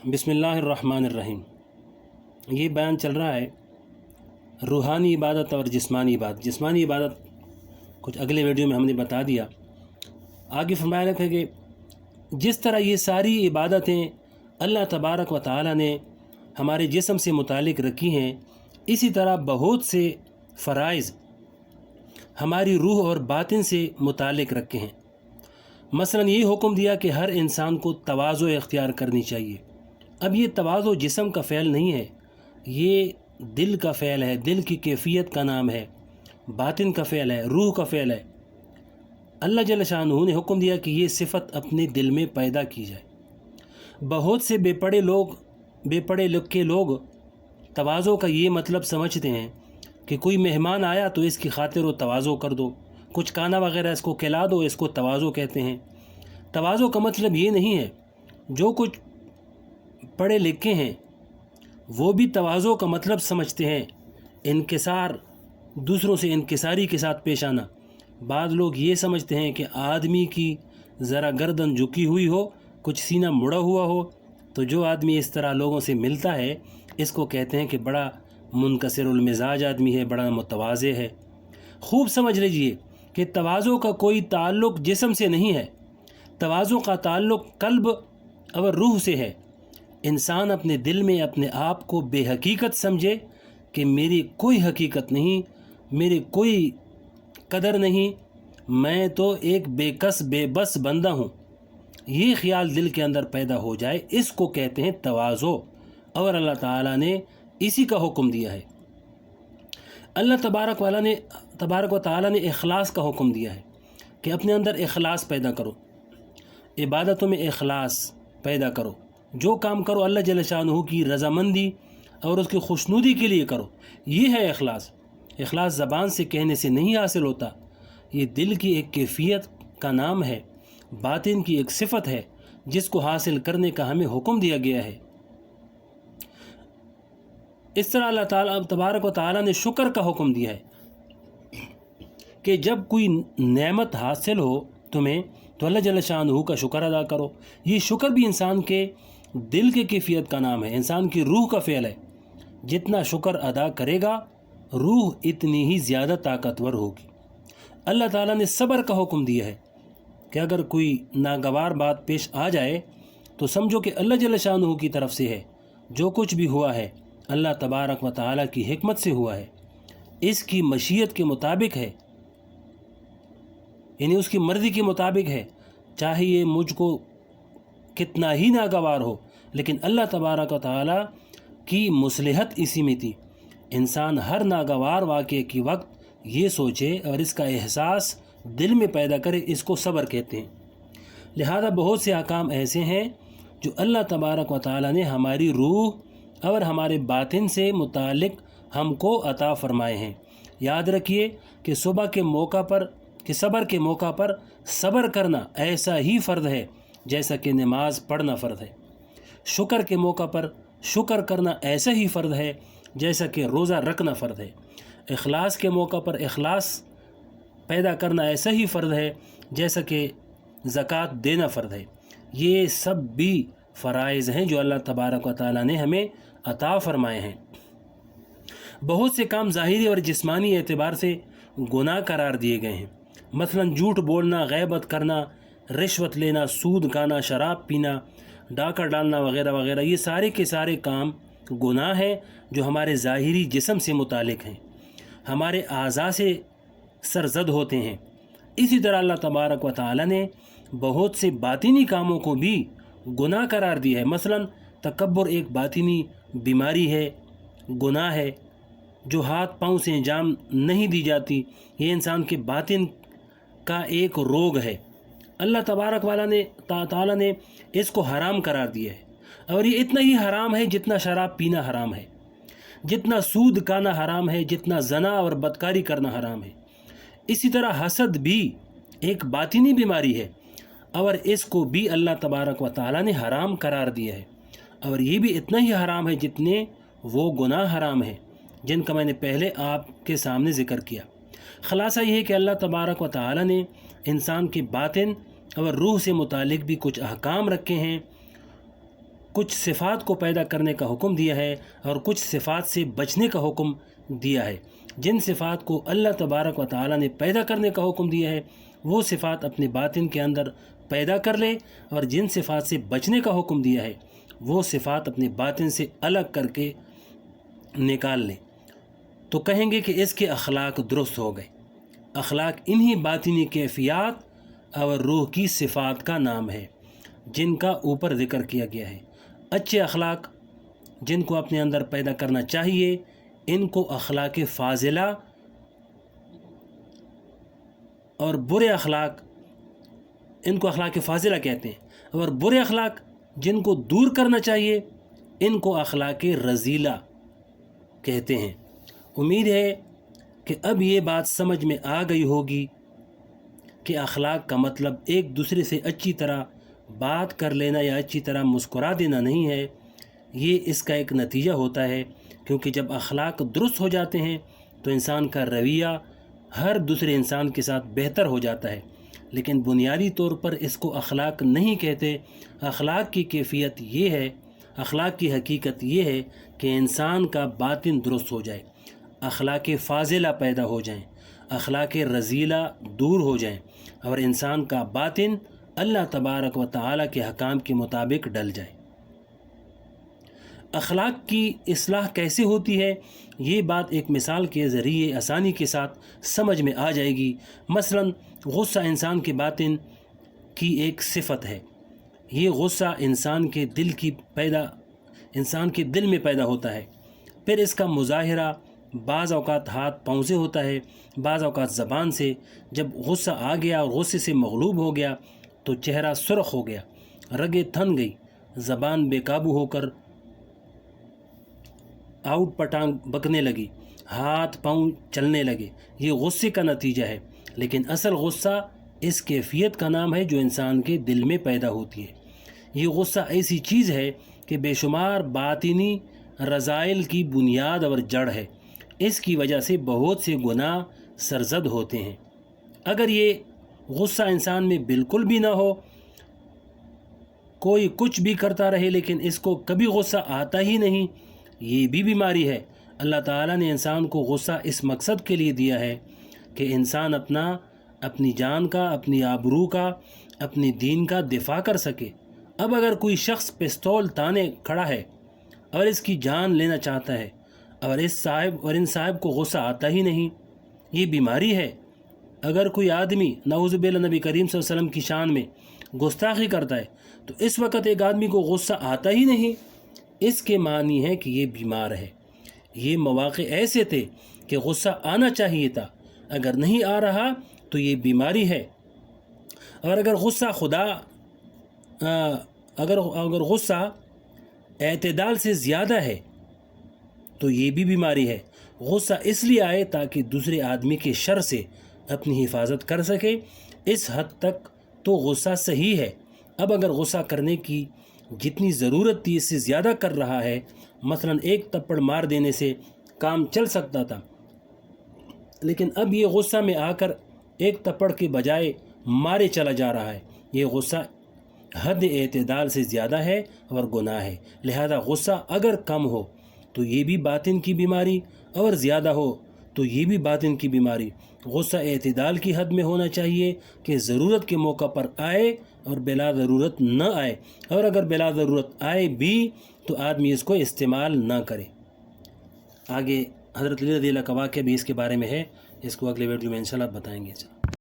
बिस्मिल्लाहिर्रहमानिर्रहीम। ये बयान चल रहा है रूहानी इबादत और जिस्मानी इबादत। जिस्मानी इबादत कुछ अगले वीडियो में हमने बता दिया। आगे फरमाया है कि जिस तरह ये सारी इबादतें अल्लाह तबारक व तआला ने हमारे जिस्म से मुतालिक रखी हैं, इसी तरह बहुत से फ़राइज़ हमारी रूह और बातिन से मुतालिक रखे हैं। मसलन ये हुक्म दिया कि हर इंसान को तवाज़ो इख्तियार करनी चाहिए। अब ये तवाज़ो जिस्म का फ़ेल नहीं है, ये दिल का फ़ेल है, दिल की कैफियत का नाम है, बातिन का फ़ेल है, रूह का फ़ेल है। अल्लाह जल्ल शानहू ने हुक्म दिया कि ये सिफ़त अपने दिल में पैदा की जाए। बहुत से बेपढ़े लिखे लोग तवाज़ो का ये मतलब समझते हैं कि कोई मेहमान आया तो इसकी खातिर वो तवाज़ो कर दो, कुछ खाना वगैरह इसको खिला दो, इसको तवाज़ो कहते हैं। तवाज़ो का मतलब ये नहीं है। जो कुछ पढ़े लिखे हैं वो भी तवाज़ो का मतलब समझते हैं इनकिसार, दूसरों से इनकिसारी के साथ पेश आना। बाद लोग ये समझते हैं कि आदमी की ज़रा गर्दन झुकी हुई हो, कुछ सीना मुड़ा हुआ हो, तो जो आदमी इस तरह लोगों से मिलता है इसको कहते हैं कि बड़ा मुनकसिरुल मिजाज आदमी है, बड़ा मुतवाज़े है। खूब समझ लीजिए कि तवाज़ो का कोई ताल्लुक़ जिस्म से नहीं है, तवाज़ो का ताल्लुक़ कल्ब और रूह से है। इंसान अपने दिल में अपने आप को बेहकीकत समझे कि मेरी कोई हकीकत नहीं, मेरी कोई कदर नहीं, मैं तो एक बेकस बेबस बंदा हूँ। ये ख़्याल दिल के अंदर पैदा हो जाए, इसको कहते हैं तवाज़ो, और अल्लाह ताला ने इसी का हुक्म दिया है। अल्लाह तबारक व ताला ने इखलास का हुक्म दिया है कि अपने अंदर इखलास पैदा करो, इबादतों में इखलास पैदा करो। जो काम करो अल्लाह जल्ल शानहू की रज़ामंदी और उसकी खुशनुदी के लिए करो। ये है इखलास। इखलास ज़बान से कहने से नहीं हासिल होता, ये दिल की एक कैफियत का नाम है, बातिन की एक सिफ़त है जिसको हासिल करने का हमें हुक्म दिया गया है। इस तरह अल्लाह ताला तबारक व ताला ने शुक्र का हुक्म दिया है कि जब कोई नेमत हासिल हो तुम्हें तो अल्लाह जल्ल शानहू का शुक्र अदा करो। ये शुक्र भी इंसान के दिल की कैफियत का नाम है, इंसान की रूह का फ़ेल है। जितना शुक्र अदा करेगा रूह इतनी ही ज़्यादा ताकतवर होगी। अल्लाह ताला ने सब्र का हुक्म दिया है कि अगर कोई नागवार बात पेश आ जाए तो समझो कि अल्लाह जल्ल शानहू की तरफ से है। जो कुछ भी हुआ है अल्लाह तबारक व तआला की हिकमत से हुआ है, इसकी मशीयत के मुताबिक है, यानी उसकी मर्ज़ी के मुताबिक है। चाहे ये मुझको कितना ही नागवार हो, लेकिन अल्लाह तबारक व तआला की मुसलहत इसी में थी। इंसान हर नागवार वाक़े के वक्त ये सोचे और इसका एहसास दिल में पैदा करे, इसको सब्र कहते हैं। लिहाजा बहुत से अहकाम ऐसे हैं जो अल्लाह तबारक व तआला ने हमारी रूह और हमारे बातिन से मुतालिक हमको अता फ़रमाए हैं। याद रखिए कि सुबह के मौका पर सब्र के मौका पर सब्र करना ऐसा ही फ़र्ज़ है जैसा कि नमाज पढ़ना फ़र्ज़ है। शुक्र के मौका पर शुक्र करना ऐसा ही फ़र्ज़ है जैसा कि रोज़ा रखना फ़र्ज़ है। इखलास के मौका पर इखलास पैदा करना ऐसा ही फ़र्ज़ है जैसा कि ज़कात देना फ़र्ज़ है। ये सब भी फ़राइज़ हैं जो अल्लाह तबारक व तआला ने हमें अता फ़रमाए हैं। बहुत से काम ज़ाहिरी और जिस्मानी एतबार से गुनाह करार दिए गए हैं। मसलन झूठ बोलना, ग़ैबत करना, रिश्वत लेना, सूद खाना, शराब पीना, डाका डालना वगैरह वगैरह, ये सारे के सारे काम गुनाह हैं जो हमारे ज़ाहिरी जिस्म से मुतालिक हैं, हमारे आज़ा से सरजद होते हैं। इसी तरह अल्लाह तबारक व तआला ने बहुत से बातिनी कामों को भी गुनाह करार दिया है। मसलन तकब्बुर एक बातिनी बीमारी है, गुनाह है, जो हाथ पाँव से अंजाम नहीं दी जाती। ये इंसान के बातिन का एक रोग है। अल्लाह तबारक ताला ने इसको हराम करार दिया है, और ये इतना ही हराम है जितना शराब पीना हराम है, जितना सूद खाना हराम है, जितना जना और बदकारी करना हराम है। इसी तरह हसद भी एक बातिनी बीमारी है, और इसको भी अल्लाह तबारक व ताला ने हराम करार दिया है, और ये भी इतना ही हराम है जितने वो गुनाह हराम है जिनका मैंने पहले आपके सामने ज़िक्र किया। ख़ुलासा ये है कि अल्लाह तबारक व तआला ने इंसान के बातिन और रूह से मुतालिक भी कुछ अहकाम रखे हैं کچھ صفات کو پیدا کرنے کا حکم دیا ہے اور کچھ صفات سے بچنے کا حکم دیا ہے۔ جن صفات کو اللہ تبارک و تعالیٰ نے پیدا کرنے کا حکم دیا ہے وہ صفات اپنے باطن کے اندر پیدا کر لے، اور جن صفات سے بچنے کا حکم دیا ہے وہ صفات اپنے باطن سے الگ کر کے نکال لیں، تو کہیں گے کہ اس کے اخلاق درست ہو گئے۔ اخلاق انہی باطنی کیفیات اور روح کی صفات کا نام ہے جن کا اوپر ذکر کیا گیا ہے۔ اچھے اخلاق جن کو اپنے اندر پیدا کرنا چاہیے ان کو اخلاق فاضلہ، اور برے اخلاق ان کو اخلاق فاضلہ کہتے ہیں، اور برے اخلاق جن کو دور کرنا چاہیے ان کو اخلاق رذیلہ کہتے ہیں۔ امید ہے کہ اب یہ بات سمجھ میں آ گئی ہوگی کہ اخلاق کا مطلب ایک دوسرے سے اچھی طرح بات کر لینا یا اچھی طرح مسکرا دینا نہیں ہے، یہ اس کا ایک نتیجہ ہوتا ہے، کیونکہ جب اخلاق درست ہو جاتے ہیں تو انسان کا رویہ ہر دوسرے انسان کے ساتھ بہتر ہو جاتا ہے۔ لیکن بنیادی طور پر اس کو اخلاق نہیں کہتے۔ اخلاق کی کیفیت یہ ہے، اخلاق کی حقیقت یہ ہے کہ انسان کا باطن درست ہو جائے، اخلاق فاضلہ پیدا ہو جائیں، اخلاق رذیلہ دور ہو جائیں، اور انسان کا باطن اللہ تبارک و تعالیٰ کے حکام کے مطابق ڈل جائے۔ اخلاق کی اصلاح کیسے ہوتی ہے یہ بات ایک مثال کے ذریعے آسانی کے ساتھ سمجھ میں آ جائے گی۔ مثلا غصہ انسان کے باطن کی ایک صفت ہے۔ یہ غصہ انسان کے دل میں پیدا ہوتا ہے، پھر اس کا مظاہرہ بعض اوقات ہاتھ پاؤں سے ہوتا ہے، بعض اوقات زبان سے۔ جب غصہ آ گیا اور غصے سے مغلوب ہو گیا تو چہرہ سرخ ہو گیا، رگیں تھن گئی، زبان بے قابو ہو کر آؤٹ پٹانگ بکنے لگی، ہاتھ پاؤں چلنے لگے۔ یہ غصے کا نتیجہ ہے، لیکن اصل غصہ اس کیفیت کا نام ہے جو انسان کے دل میں پیدا ہوتی ہے۔ یہ غصہ ایسی چیز ہے کہ بے شمار باطنی رذائل کی بنیاد اور جڑ ہے۔ اس کی وجہ سے بہت سے گناہ سرزد ہوتے ہیں۔ اگر یہ غصہ انسان میں بالکل بھی نہ ہو، کوئی کچھ بھی کرتا رہے لیکن اس کو کبھی غصہ آتا ہی نہیں، یہ بھی بیماری ہے۔ اللہ تعالیٰ نے انسان کو غصہ اس مقصد کے لیے دیا ہے کہ انسان اپنی جان کا، اپنی آبرو کا، اپنی دین کا دفاع کر سکے۔ اب اگر کوئی شخص پستول تانے کھڑا ہے اور اس کی جان لینا چاہتا ہے اور ان صاحب کو غصہ آتا ہی نہیں، یہ بیماری ہے۔ اگر کوئی آدمی نعوذ باللہ نبی کریم صلی اللہ علیہ وسلم کی شان میں گستاخی کرتا ہے تو اس وقت ایک آدمی کو غصہ آتا ہی نہیں، اس کے معنی ہے کہ یہ بیمار ہے۔ یہ مواقع ایسے تھے کہ غصہ آنا چاہیے تھا، اگر نہیں آ رہا تو یہ بیماری ہے۔ اور اگر غصہ اعتدال سے زیادہ ہے تو یہ بھی بیماری ہے۔ غصہ اس لیے آئے تاکہ دوسرے آدمی کے شر سے اپنی حفاظت کر سکے، اس حد تک تو غصہ صحیح ہے۔ اب اگر غصہ کرنے کی جتنی ضرورت تھی اس سے زیادہ کر رہا ہے، مثلا ایک تپڑ مار دینے سے کام چل سکتا تھا، لیکن اب یہ غصہ میں آ کر ایک تپڑ کے بجائے مارے چلا جا رہا ہے، یہ غصہ حد اعتدال سے زیادہ ہے اور گناہ ہے۔ لہذا غصہ اگر کم ہو تو یہ بھی باطن کی بیماری، اور زیادہ ہو تو یہ بھی باطن کی بیماری۔ غصہ اعتدال کی حد میں ہونا چاہیے کہ ضرورت کے موقع پر آئے اور بلا ضرورت نہ آئے، اور اگر بلا ضرورت آئے بھی تو آدمی اس کو استعمال نہ کرے۔ آگے حضرت علی رضی اللہ کا واقعہ بھی اس کے بارے میں ہے، اس کو اگلے ویڈیو میں انشاءاللہ بتائیں گے۔